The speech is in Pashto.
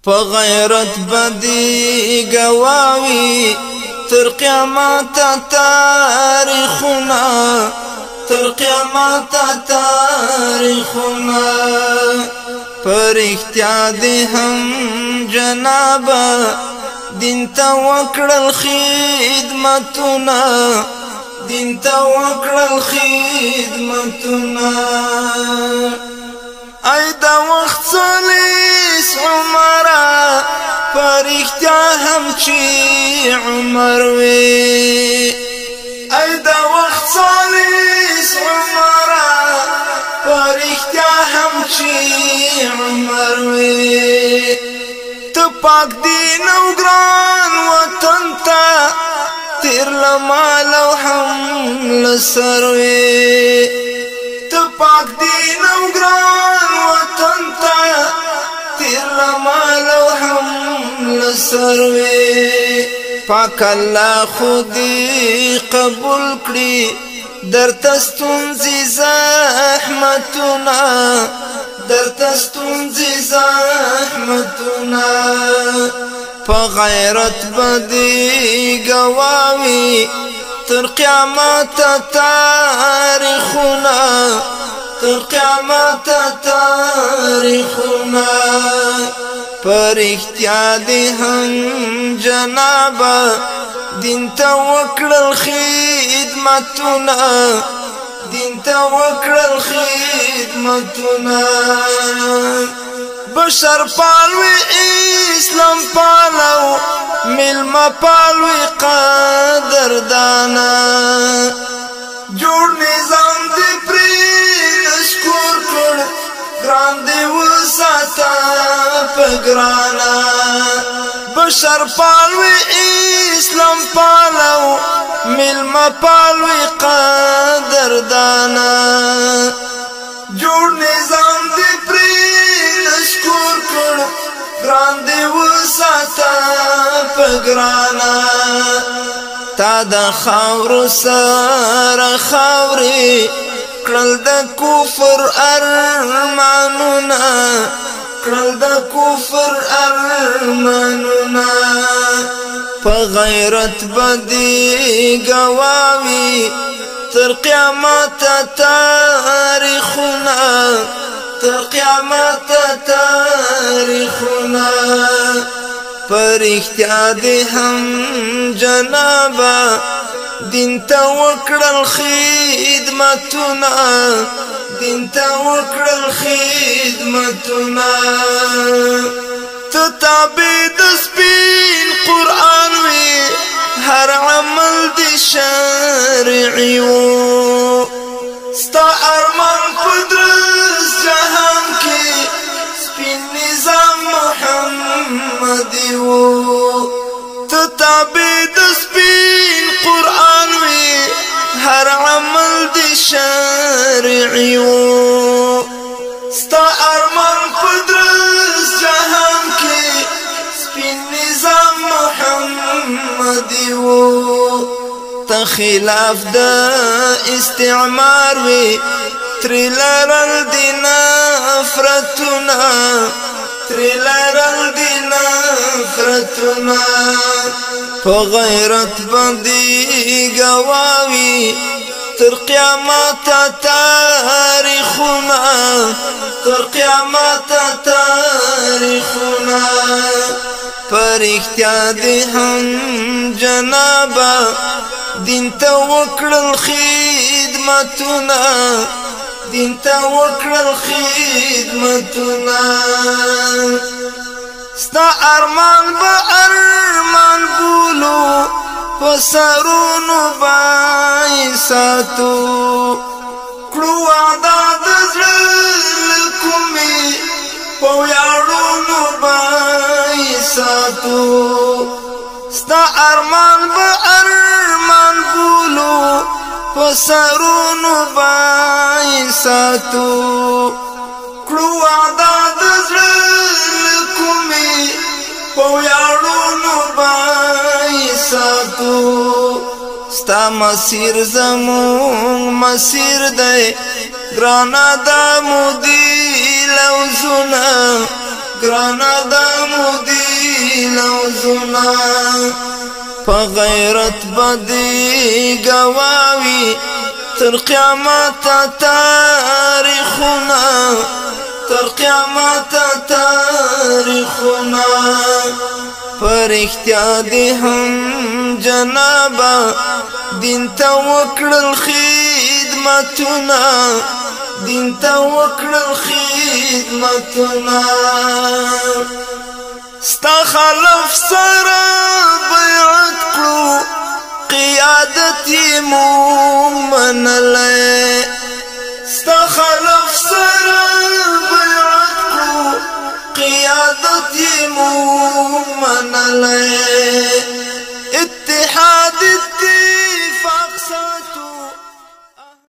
په غیرت بدی گواوی تر قیامت تاریخنا تر قیامت تاریخنا پر اختیار دی هم جنابا دین تا وکړل خدمتنا دین تا وکړل خدمتنا ای دا وخت صلیس عمره پر اختیار هم چی عمر وی ای دا وقت صلیس عمره پر اختیار هم چی عمر وی تو پاک دین او گران وطن تا تیر لمال او هم لسر وی تو پاک دین او گران وطن تا تیر لمال او هم لسر وی پاک الله خودی قبول کړي در تستونزي زحمتنا در تستونزي زحمتنا په غیرت بدی گواوی تر قیامت تاریخنا تر قیامت تاریخنا پر اختیار دی هم جنابا دین تا وکړل خدمتنا دین تا وکړل خدمتنا بشر پالوی اسلام پالو ملما پالوی قدردانا جوړ نظام دی پری نشکور کړ ګران دی وساته پګرانا بشر پالوی اسلام پالو ملما پالوی قدردانا جوړ نظام دی پری نشکور کړ ګران دی وساته پګرانا تا د خاور سره خاوري کړل د کفر ارمانونه کړل د کفر ارمانونه په غیرت بدی گواوی تر قیامت تاریخنا تر قیامت تاریخنا پر اختیار دی هم جنابا دین تا وکړل خدمتنا دین تا وکړل خدمتنا ته تابع د سپین قرآن وی هر عمل دی شرعي وو ستا ارمان قدرت جهان کې سپین نظام محمدي وو ته تابع د سپین قرآن وی هر عمل دی شرعي وو ستا ارمان قدرت جهان کې سپین نظام محمدي وو ته خلاف د استعمار وی ترلرل دی نفرتنا ترلرل دی نفرتنا په غیرت باندې گواوی تر قیامت تاریخنا تر قیامت تاریخنا پر اختیار دی هم جنابا دین تا وکړل خدمتنا دین تا وکړل خدمتنا ستا ارمان با ارمان بولو پسرونو بای ساتو کړو وعده د زړه کومي په یاړونو بای ساتو ستا ارمان با ارمان بولو پسرونو بای ساتو کړو وعده د زړه کومي په یاړونو بای ساتو ستا مسیر زمون مسیر دی گرانا دا مودی لوزونا گرانا دا مودی لوزونا پا غیرت بدی گواوی تر قیامت تاریخونا تر قیامت تاریخونا پر اختیار دی هم جنابا دین تا وکړل خدمتنا دین تا وکړل خدمتنا ستا خلف سره بیعت کړو قیادت مو منلای ستا خلف سره بیعت کړو قیادت مو منلای اتحاد اتفاق